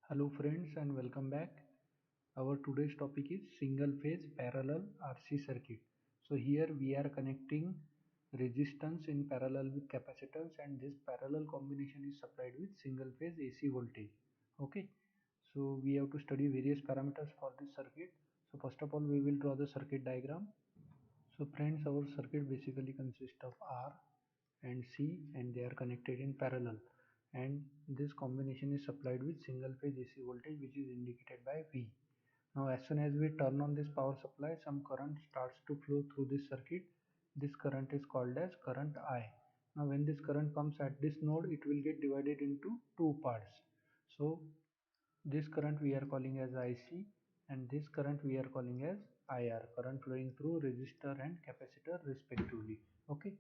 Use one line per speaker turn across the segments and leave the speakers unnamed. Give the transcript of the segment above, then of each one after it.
Hello friends and welcome back. Our today's topic is single phase parallel RC circuit. So here we are connecting resistance in parallel with capacitance, and this parallel combination is supplied with single phase AC voltage. Okay. So we have to study various parameters for this circuit. So first of all we will draw the circuit diagram. So friends, our circuit basically consists of R and C, and they are connected in parallel, and this combination is supplied with single phase AC voltage, which is indicated by V. Now as soon as we turn on this power supply, some current starts to flow through this circuit. This current is called as current I. Now when this current comes at this node, it will get divided into two parts. So this current we are calling as IC, and this current we are calling as IR, current flowing through resistor and capacitor respectively. Okay.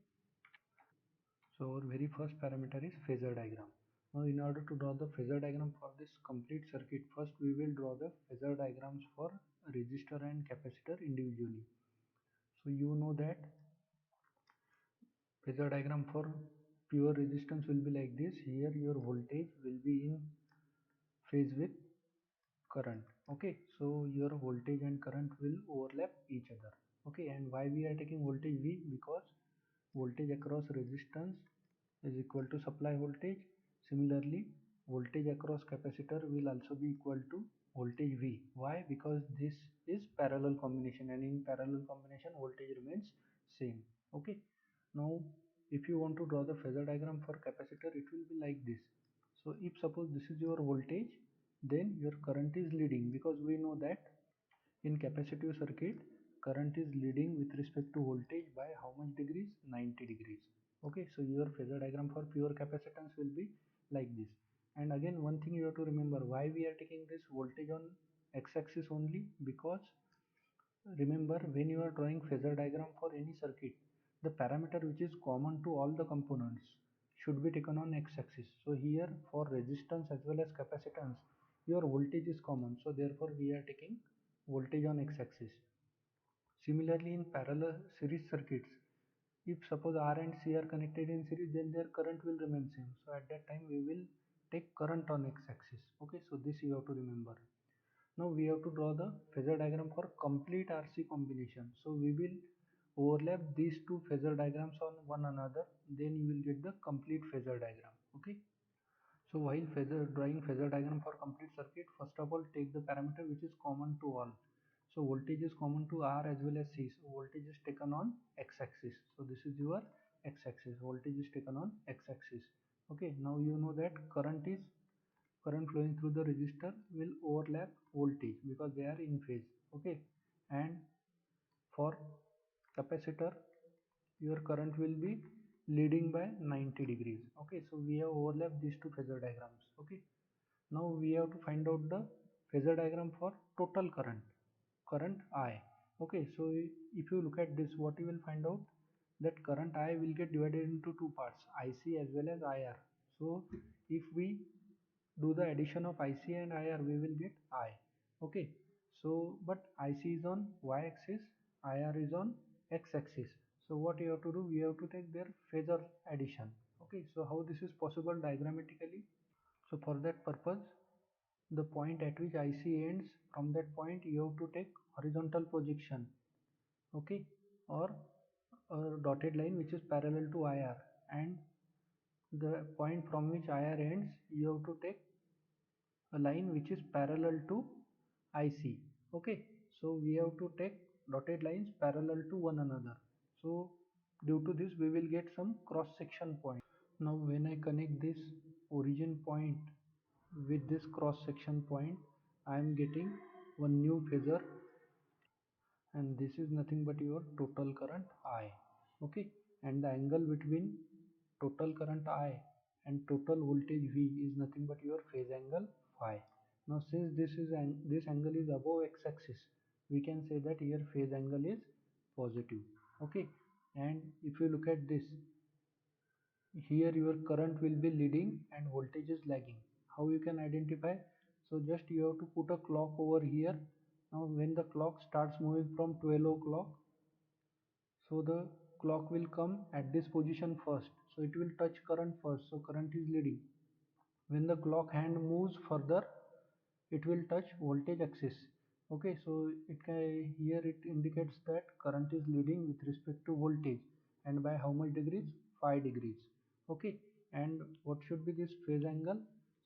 So our very first parameter is phasor diagram. Now in order to draw the phasor diagram for this complete circuit, first we will draw the phasor diagrams for resistor and capacitor individually. So you know that phasor diagram for pure resistance will be like this. Here your voltage will be in phase with current. Okay, so your voltage and current will overlap each other. Okay, and why we are taking voltage V? Because voltage across resistance is equal to supply voltage. Similarly, voltage across capacitor will also be equal to voltage V. Why? Because this is parallel combination, and in parallel combination voltage remains same. Okay, now if you want to draw the phasor diagram for capacitor, it will be like this. So if suppose this is your voltage, then your current is leading, because we know that in capacitive circuit current is leading with respect to voltage by how much degrees? 90 degrees. Okay, so your phasor diagram for pure capacitance will be like this. And again, one thing you have to remember, why we are taking this voltage on x-axis only? Because remember, when you are drawing phasor diagram for any circuit, the parameter which is common to all the components should be taken on x-axis. So here for resistance as well as capacitance, your voltage is common, so therefore we are taking voltage on x-axis. Similarly, in parallel series circuits, if suppose R and C are connected in series, then their current will remain same. So at that time we will take current on x-axis. Okay, so this you have to remember. Now we have to draw the phasor diagram for complete RC combination. So we will overlap these two phasor diagrams on one another, then you will get the complete phasor diagram. Okay. So while drawing phasor diagram for complete circuit, first of all take the parameter which is common to all. So voltage is common to R as well as C. So voltage is taken on x-axis. So this is your x-axis. Voltage is taken on x-axis. Okay. Now you know that current flowing through the resistor will overlap voltage because they are in phase. Okay. And for capacitor, your current will be leading by 90 degrees. Okay, so we have overlapped these two phasor diagrams. Okay, now we have to find out the phasor diagram for total current I. Okay, so if you look at this, what you will find out, that current I will get divided into two parts, IC as well as IR. So if we do the addition of IC and IR, we will get I. Okay, so but IC is on y axis, IR is on x axis. So what you have to do, we have to take their phasor addition. Okay, so how this is possible diagrammatically? So for that purpose, the point at which IC ends, from that point you have to take horizontal projection. Okay, or a dotted line which is parallel to IR, and the point from which IR ends, you have to take a line which is parallel to IC. Okay, so we have to take dotted lines parallel to one another. So due to this we will get some cross section point. Now when I connect this origin point with this cross section point, I am getting one new phasor, and this is nothing but your total current I. Okay, and the angle between total current I and total voltage V is nothing but your phase angle phi. Now since this angle is above x-axis, we can say that here phase angle is positive. Okay, and if you look at this, here your current will be leading and voltage is lagging. How you can identify? So just you have to put a clock over here. Now when the clock starts moving from 12 o'clock, so the clock will come at this position first, so it will touch current first, so current is leading. When the clock hand moves further, it will touch voltage axis. Okay, so here it indicates that current is leading with respect to voltage, and by how much degrees? 5 degrees. Okay, and what should be this phase angle?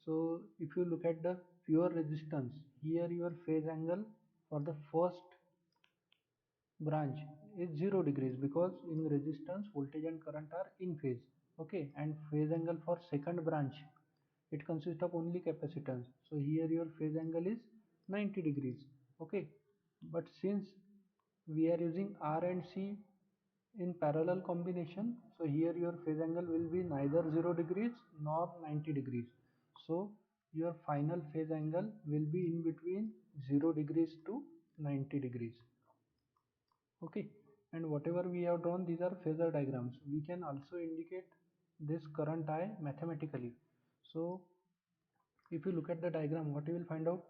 So if you look at the pure resistance, here your phase angle for the first branch is 0 degrees, because in resistance voltage and current are in phase. Okay, and phase angle for second branch, it consists of only capacitance, so here your phase angle is 90 degrees. Okay, but since we are using R and C in parallel combination, so here your phase angle will be neither 0 degrees nor 90 degrees. So your final phase angle will be in between 0 degrees to 90 degrees. Okay, and whatever we have drawn, these are phasor diagrams. We can also indicate this current I mathematically. So if you look at the diagram, what you will find out,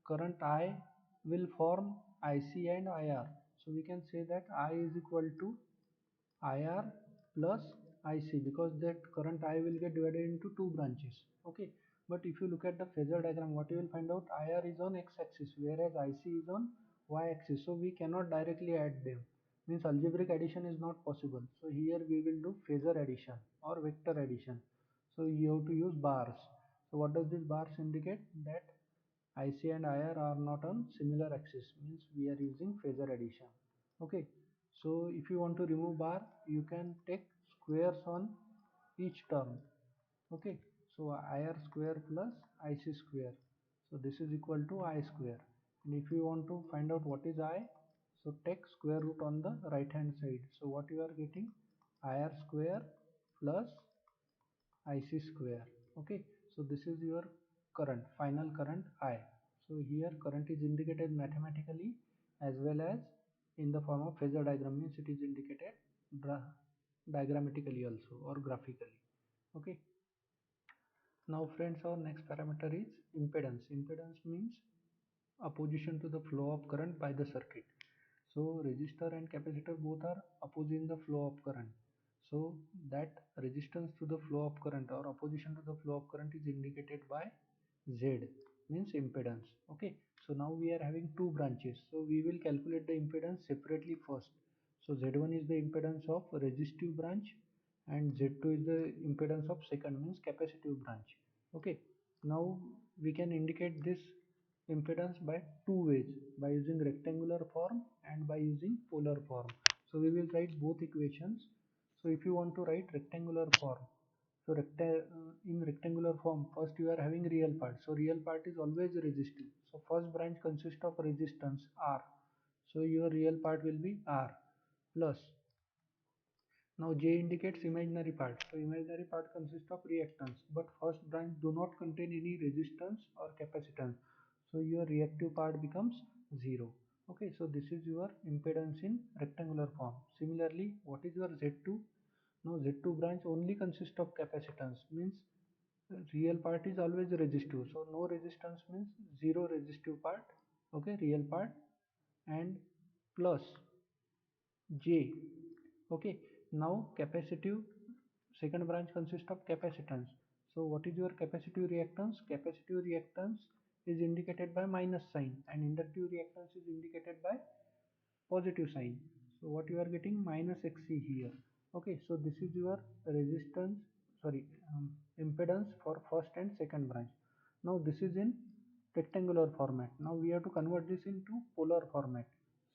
current I will form IC and IR. So we can say that I is equal to IR plus IC, because that current I will get divided into two branches. Okay, but if you look at the phasor diagram, what you will find out, IR is on x-axis whereas IC is on y-axis, so we cannot directly add them, means algebraic addition is not possible. So here we will do phasor addition or vector addition, so you have to use bars. So what does this bars indicate? That IC and IR are not on similar axis, means we are using phasor addition. Okay, so if you want to remove bar, you can take squares on each term. Okay, so IR square plus IC square, so this is equal to I square. And if you want to find out what is I, so take square root on the right hand side. So what you are getting, IR square plus IC square. Okay, so this is your current, final current I. So here current is indicated mathematically as well as in the form of phasor diagram, means it is indicated diagrammatically also or graphically. Okay, now friends, our next parameter is impedance. Impedance means opposition to the flow of current by the circuit. So resistor and capacitor both are opposing the flow of current. So that resistance to the flow of current or opposition to the flow of current is indicated by Z, means impedance. Okay, so now we are having two branches, so we will calculate the impedance separately first. So Z1 is the impedance of resistive branch and Z2 is the impedance of second, means capacitive branch. Okay, now we can indicate this impedance by two ways, by using rectangular form and by using polar form. So we will write both equations. So if you want to write rectangular form, so in rectangular form, first you are having real part, so real part is always resistive, so first branch consists of resistance R, so your real part will be R plus, now J indicates imaginary part, so imaginary part consists of reactance, but first branch do not contain any resistance or capacitance, so your reactive part becomes 0. Okay, so this is your impedance in rectangular form. Similarly, what is your Z2? Now Z2 branch only consists of capacitance, means real part is always resistive, so no resistance means 0 resistive part. Okay, real part, and plus J. Okay, now capacitive, second branch consists of capacitance. So what is your capacitive reactance? Capacitive reactance is indicated by minus sign and inductive reactance is indicated by positive sign. So what you are getting, minus Xc here. Okay, so this is your resistance, sorry, impedance for first and second branch. Now this is in rectangular format. Now we have to convert this into polar format.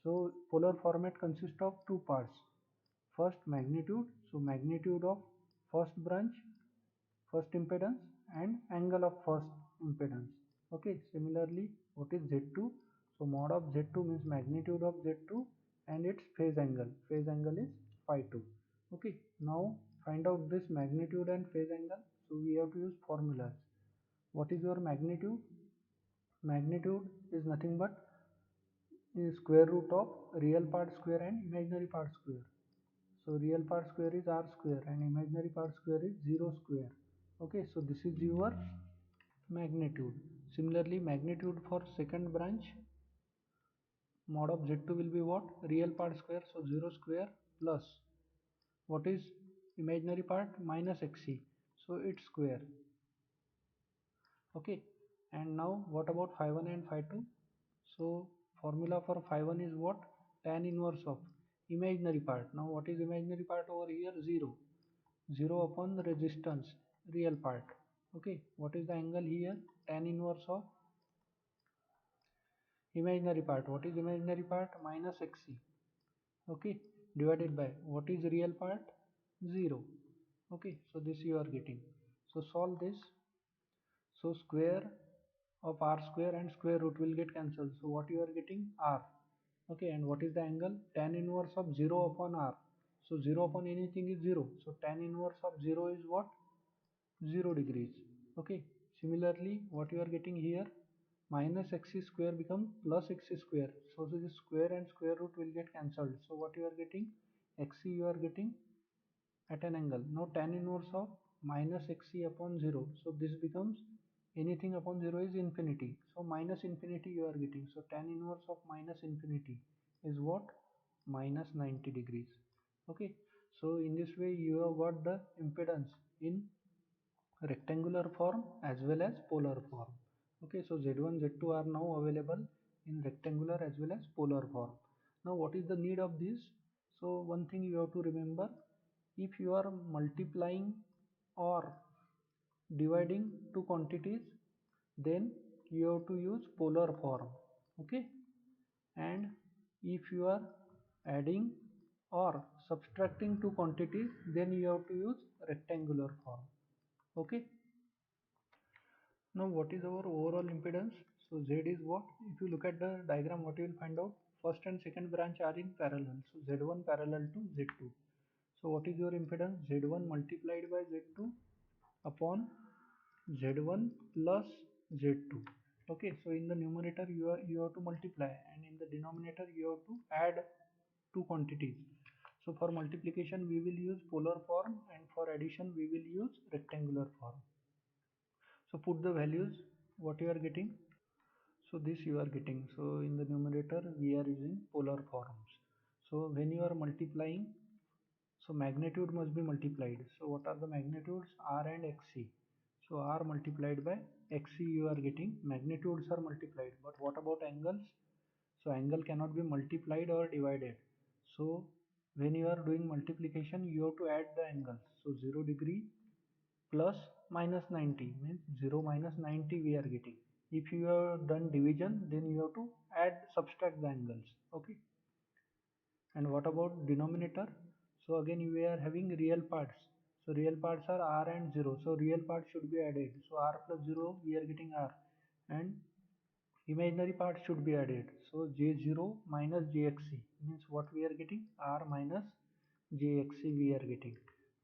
So polar format consists of two parts. First magnitude, so magnitude of first branch, first impedance, and angle of first impedance. Okay, similarly, what is Z2? So mod of Z2 means magnitude of Z2 and its phase angle. Phase angle is phi 2. Okay, now find out this magnitude and phase angle. So we have to use formulas. What is your magnitude? Magnitude is nothing but square root of real part square and imaginary part square. So real part square is R square and imaginary part square is 0 square. Okay, so this is your magnitude. Similarly, magnitude for second branch, mod of Z2 will be what? Real part square, so 0 square plus what is imaginary part? Minus Xc, so it's square. Okay, And now what about phi 1 and phi 2? So formula for phi 1 is what? Tan inverse of imaginary part. Now what is imaginary part over here? 0. 0 upon the resistance, real part. Okay, what is the angle here? Tan inverse of imaginary part. What is imaginary part? Minus xc. Okay, divided by what is real part? 0. Okay, so this you are getting. So solve this. So square of r square and square root will get cancelled. So what you are getting? R. Okay, and what is the angle? Tan inverse of 0 upon r. So 0 upon anything is 0. So tan inverse of 0 is what? 0 degrees. Okay, similarly what you are getting here? Minus x square become plus x square. So this square and square root will get cancelled. So what you are getting? Xc you are getting at an angle. Now tan inverse of minus xc upon 0. So this becomes anything upon 0 is infinity. So minus infinity you are getting. So tan inverse of minus infinity is what? Minus 90 degrees. Okay. So in this way you have got the impedance in rectangular form as well as polar form. Okay, so Z1, Z2 are now available in rectangular as well as polar form. Now what is the need of this? So one thing you have to remember, if you are multiplying or dividing two quantities, then you have to use polar form. Okay, and if you are adding or subtracting two quantities, then you have to use rectangular form. Okay. Now what is our overall impedance? So Z is what? If you look at the diagram, what you will find out? First and second branch are in parallel. So Z1 parallel to Z2. So what is your impedance? Z1 multiplied by Z2 upon Z1 plus Z2. Okay, so in the numerator you have to multiply, and in the denominator you have to add two quantities. So for multiplication we will use polar form, and for addition we will use rectangular form. So put the values what you are getting. So this you are getting. So in the numerator we are using polar forms. So when you are multiplying, so magnitude must be multiplied. So what are the magnitudes? R and xc. So R multiplied by xc you are getting. Magnitudes are multiplied, but what about angles? So angle cannot be multiplied or divided. So when you are doing multiplication you have to add the angles. So 0 degree plus minus 90 means 0 minus 90 we are getting. If you have done division, then you have to add, subtract the angles. Okay, and what about denominator? So again we are having real parts. So real parts are r and 0. So real parts should be added. So r plus 0 we are getting r, and imaginary parts should be added. So j0 minus jxc means what we are getting? R minus jxc we are getting.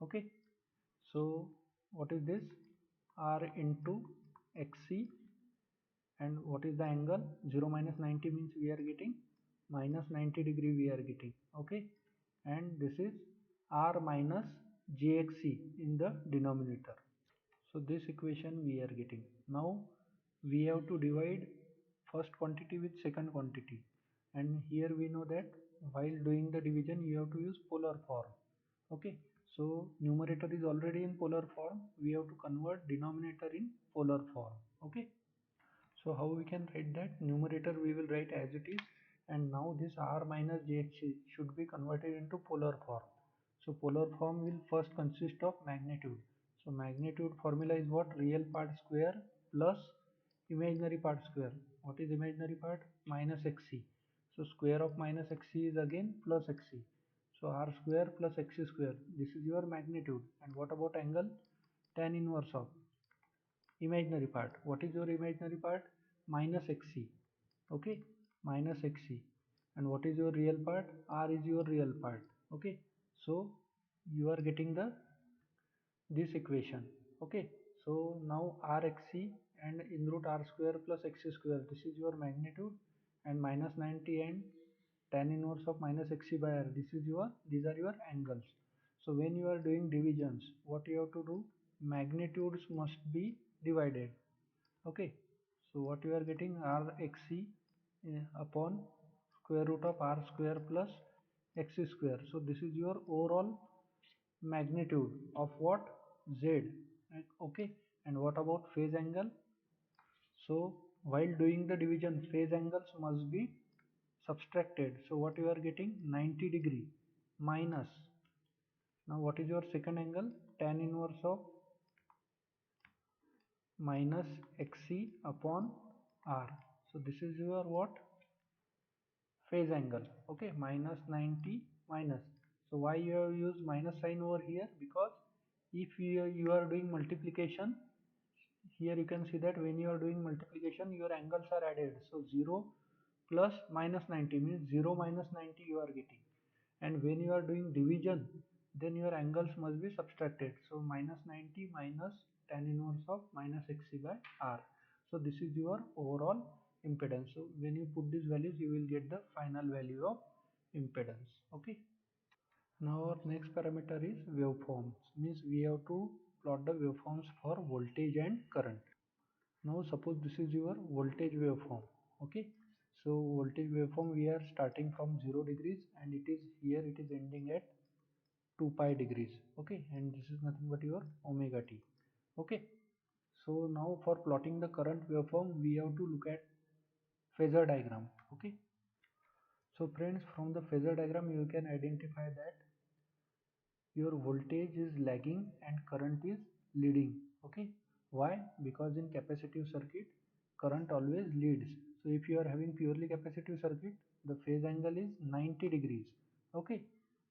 Okay, so what is this? R into xc, and what is the angle? 0 minus 90 means we are getting minus 90 degree we are getting. Okay, and this is R minus jxc in the denominator. So this equation we are getting. Now we have to divide first quantity with second quantity, and here we know that while doing the division you have to use polar form. Okay, so numerator is already in polar form, we have to convert denominator in polar form. Okay, so how we can write that? Numerator we will write as it is, and now this r minus jx should be converted into polar form. So polar form will first consist of magnitude. So magnitude formula is what? Real part square plus imaginary part square. What is imaginary part? Minus xc. So square of minus xc is again plus xc. So r square plus x square. This is your magnitude. And what about angle? Tan inverse of imaginary part. What is your imaginary part? Minus xc. Okay, minus xc. And what is your real part? R is your real part. Okay, so you are getting the this equation. Okay, so now rxc and in root r square plus x square, this is your magnitude, and minus 90 and tan inverse of minus xc by r, this is your, these are your angles. So when you are doing divisions, what you have to do? Magnitudes must be divided. Okay, so what you are getting? Rxc upon square root of r square plus x square. So this is your overall magnitude of what? Z. Okay, and what about phase angle? So while doing the division, phase angles must be subtracted. So what you are getting, 90 degree minus, now what is your second angle, tan inverse of minus xc upon r. So this is your what, phase angle. Okay, minus 90 minus. So why you have used minus sign over here, because if you are doing multiplication, here you can see that when you are doing multiplication your angles are added. So 0 plus minus 90 means 0 minus 90 you are getting, and when you are doing division then your angles must be subtracted. So minus 90 minus tan inverse of minus xc by r. So this is your overall impedance. So when you put these values you will get the final value of impedance. Okay, now our next parameter is waveforms, means we have to plot the waveforms for voltage and current. Now suppose this is your voltage waveform. Okay, so voltage waveform we are starting from 0 degrees and it is here, it is ending at 2 pi degrees. Okay, and this is nothing but your omega t. Okay, so now for plotting the current waveform we have to look at phasor diagram. Okay, so friends, from the phasor diagram you can identify that your voltage is lagging and current is leading. Okay, why? Because in capacitive circuit current always leads. So if you are having purely capacitive circuit, the phase angle is 90 degrees. Okay,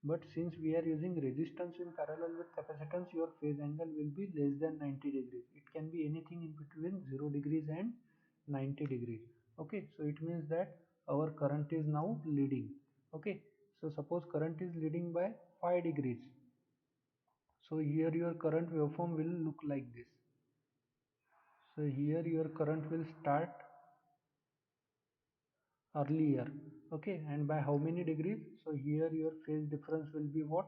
but since we are using resistance in parallel with capacitance, your phase angle will be less than 90 degrees. It can be anything in between 0 degrees and 90 degrees. Okay, so it means that our current is now leading. Okay, so suppose current is leading by 5 degrees. So here your current waveform will look like this. So here your current will start earlier. Okay, and by how many degrees? So here your phase difference will be what,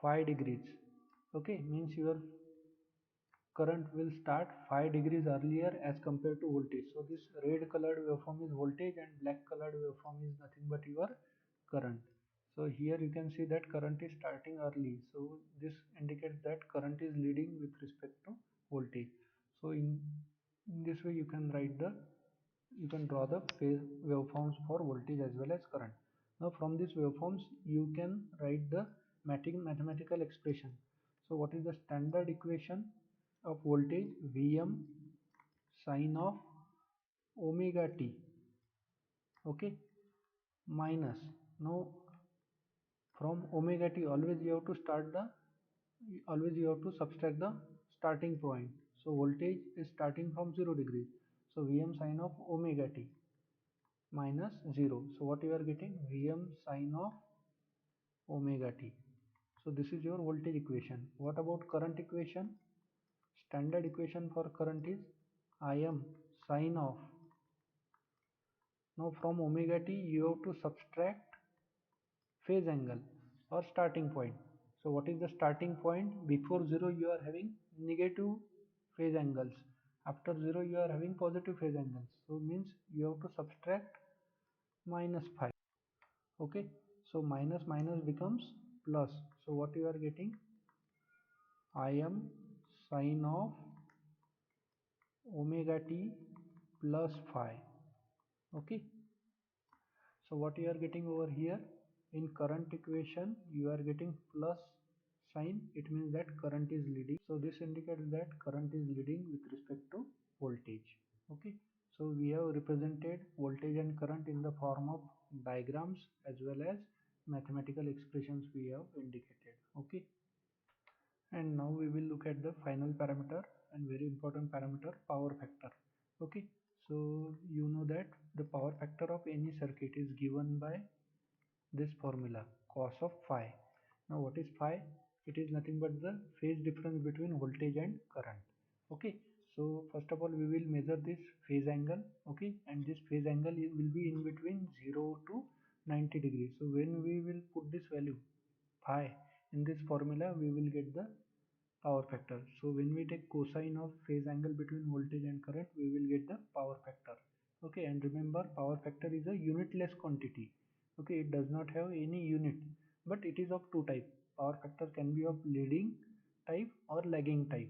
5 degrees. Okay, means your current will start 5 degrees earlier as compared to voltage. So this red colored waveform is voltage and black colored waveform is nothing but your current. So here you can see that current is starting early. So this indicates that current is leading with respect to voltage. So in this way you can draw the phase waveforms for voltage as well as current. Now from these waveforms you can write the mathematical expression. So what is the standard equation of voltage? Vm sine of omega t. Okay, minus, now from omega t always you have to subtract the starting point. So voltage is starting from 0 degrees. So Vm sine of omega t minus 0. So what you are getting? Vm sine of omega t. So this is your voltage equation. What about current equation? Standard equation for current is Im sine of, now from omega t you have to subtract phase angle or starting point. So what is the starting point? Before 0 you are having negative phase angles, after 0 you are having positive phase angles. So means you have to subtract minus 5. Okay, so minus minus becomes plus. So what you are getting? Im sine of omega t plus 5. Okay, so what you are getting over here, in current equation you are getting plus sign, it means that current is leading. So this indicates that current is leading with respect to voltage. Okay, so we have represented voltage and current in the form of diagrams as well as mathematical expressions we have indicated. Okay, and now we will look at the final parameter and very important parameter, power factor. Okay, so you know that the power factor of any circuit is given by this formula, cos of phi. Now what is phi? It is nothing but the phase difference between voltage and current. Okay, so first of all we will measure this phase angle. Okay, and this phase angle will be in between 0 to 90 degrees. So when we will put this value phi in this formula, we will get the power factor. So when we take cosine of phase angle between voltage and current, we will get the power factor. Okay, and remember power factor is a unitless quantity. Okay, it does not have any unit, but it is of two type. Power factor can be of leading type or lagging type.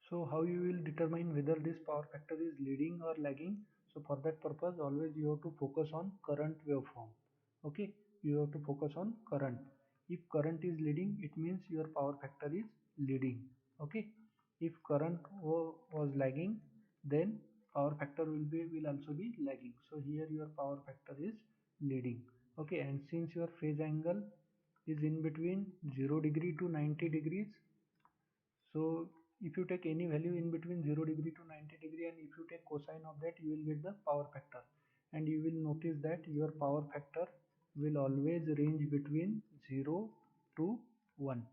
So how you will determine whether this power factor is leading or lagging? So for that purpose, always you have to focus on current waveform. Okay, you have to focus on current. If current is leading, it means your power factor is leading. Okay, if current was lagging, then power factor will also be lagging. So here your power factor is leading. Okay, and since your phase angle is in between 0 degree to 90 degrees, so if you take any value in between 0 degree to 90 degree, and if you take cosine of that, you will get the power factor. And you will notice that your power factor will always range between 0 to 1.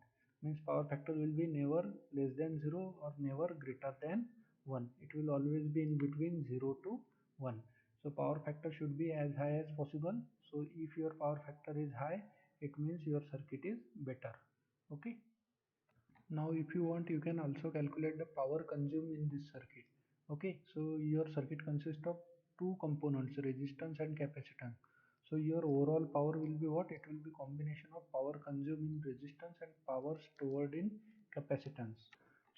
Means power factor will be never less than 0 or never greater than 1. It will always be in between 0 to 1. So power factor should be as high as possible. So if your power factor is high, it means your circuit is better. Okay. Now if you want, you can also calculate the power consumed in this circuit. Okay, so your circuit consists of two components, resistance and capacitance. So your overall power will be what? It will be combination of power consumed in resistance and power stored in capacitance.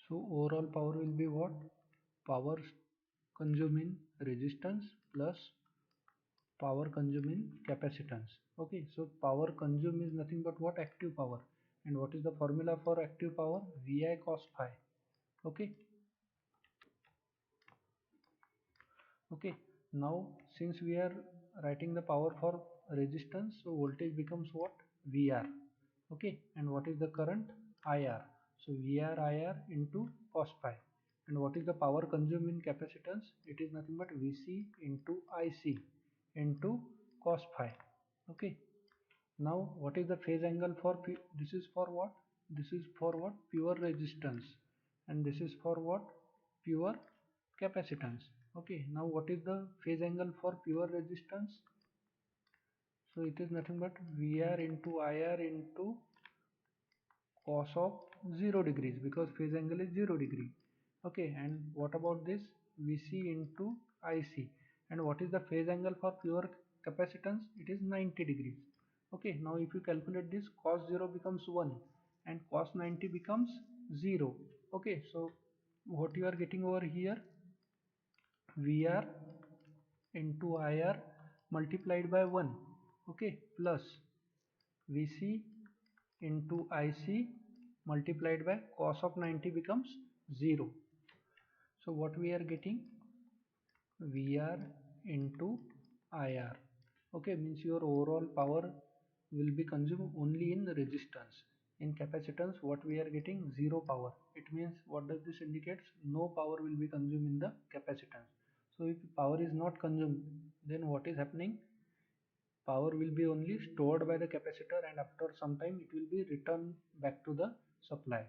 So overall power will be what? Power consumed in resistance plus power consumed in capacitance. Okay, so power consumed is nothing but what? Active power. And what is the formula for active power? Vi cos phi. Okay. Okay, now since we are writing the power for resistance, so voltage becomes what? VR. Okay, and what is the current? IR. So VR IR into cos phi. And what is the power consumed in capacitance? It is nothing but VC into IC into cos phi. Okay, now what is the phase angle for this is for what? This is for what? Pure resistance. And this is for what? Pure capacitance. Okay, now what is the phase angle for pure resistance? So it is nothing but VR into IR into cos of 0 degrees, because phase angle is 0 degree. Okay, and what about this? VC into IC. And what is the phase angle for pure capacitance? It is 90 degrees. Okay, now if you calculate this, cos 0 becomes 1 and cos 90 becomes 0. Okay, so what you are getting over here? VR into IR multiplied by 1. Okay, plus VC into IC multiplied by cos of 90 becomes 0. So what we are getting? VR into IR. Okay, means your overall power will be consumed only in resistance. In capacitance, what we are getting? Zero power. It means, what does this indicates? No power will be consumed in the capacitance. So if power is not consumed, then what is happening? Power will be only stored by the capacitor, and after some time it will be returned back to the supply.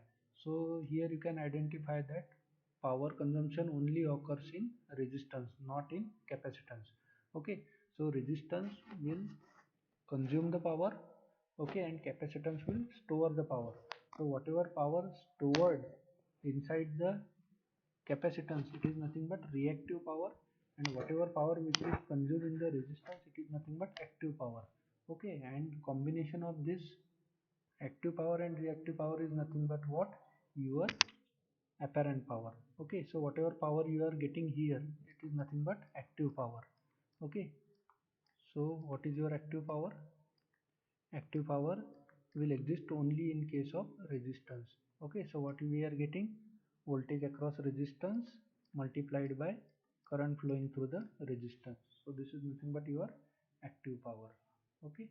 So here you can identify that power consumption only occurs in resistance, not in capacitance. Okay, so resistance will consume the power. Okay, and capacitance will store the power. So whatever power stored inside the capacitance, it is nothing but reactive power, and whatever power which is consumed in the resistance, it is nothing but active power. Okay, and combination of this active power and reactive power is nothing but what? Your apparent power. Okay, so whatever power you are getting here, it is nothing but active power. Okay, so what is your active power? Active power will exist only in case of resistance. Okay, so what we are getting? Voltage across resistance multiplied by current flowing through the resistance. So this is nothing but your active power. Okay,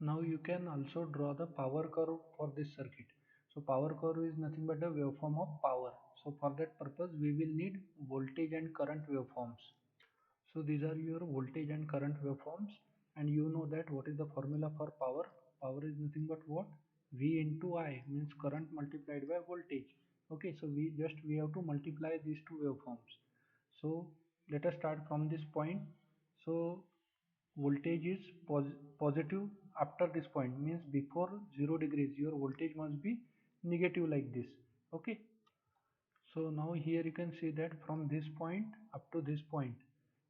now you can also draw the power curve for this circuit. So power curve is nothing but a waveform of power. So for that purpose we will need voltage and current waveforms. So these are your voltage and current waveforms, and you know that what is the formula for power? Power is nothing but what? V into I, means current multiplied by voltage. Okay, so we have to multiply these two waveforms. So let us start from this point. So voltage is positive after this point, means before 0 degrees your voltage must be negative like this. Okay, so now here you can see that from this point up to this point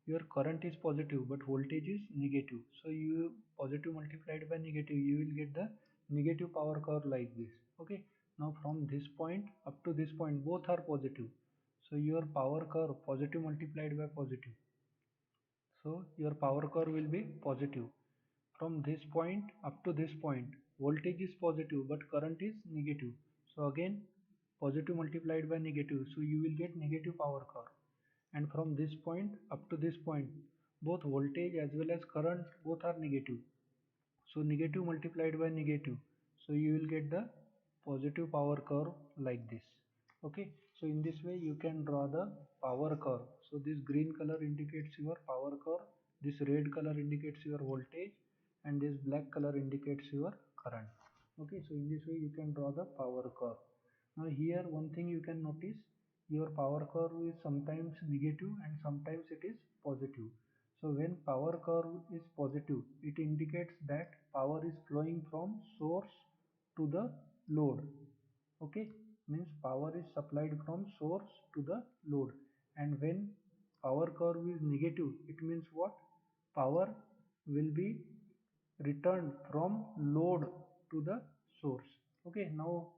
your current is positive but voltage is negative. So you positive multiplied by negative, you will get the negative power curve like this. Okay, Now from this point up to this point both are positive, so your power curve positive multiplied by positive, so your power curve will be positive. From this point up to this point voltage is positive but current is negative, so again positive multiplied by negative, so you will get negative power curve. And from this point up to this point both voltage as well as current both are negative, so negative multiplied by negative, so you will get the positive power curve like this. Okay, so in this way you can draw the power curve. So this green color indicates your power curve, this red color indicates your voltage, and this black color indicates your current. Okay, so in this way you can draw the power curve. Now here one thing you can notice, your power curve is sometimes negative and sometimes it is positive. So when power curve is positive, it indicates that power is flowing from source to the load. Okay, means power is supplied from source to the load. And when power curve is negative, it means what? Power will be returned from load to the source. Okay, now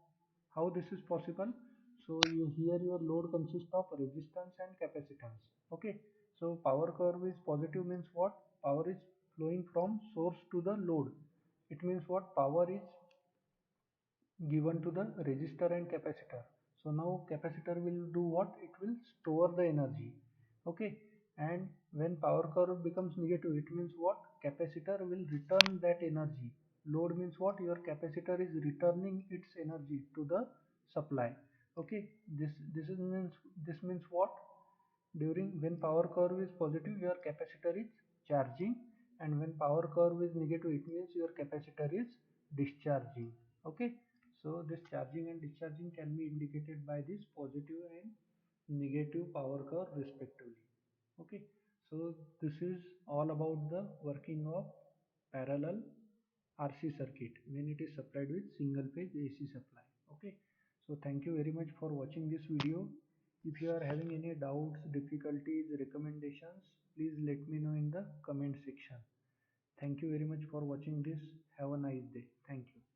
how this is possible? So you here your load consists of resistance and capacitance. Okay, so power curve is positive means what? Power is flowing from source to the load. It means what? Power is given to the resistor and capacitor. So now capacitor will do what? It will store the energy. Okay, and when power curve becomes negative, it means what? Capacitor will return that energy. Load means what? Your capacitor is returning its energy to the supply. Okay, this means what? During when power curve is positive, your capacitor is charging, and when power curve is negative, it means your capacitor is discharging. Okay, so this charging and discharging can be indicated by this positive and negative power curve respectively. Okay, so this is all about the working of parallel RC circuit when it is supplied with single phase AC supply. Okay, so thank you very much for watching this video. If you are having any doubts, difficulties, recommendations, please let me know in the comment section. Thank you very much for watching this. Have a nice day. Thank you.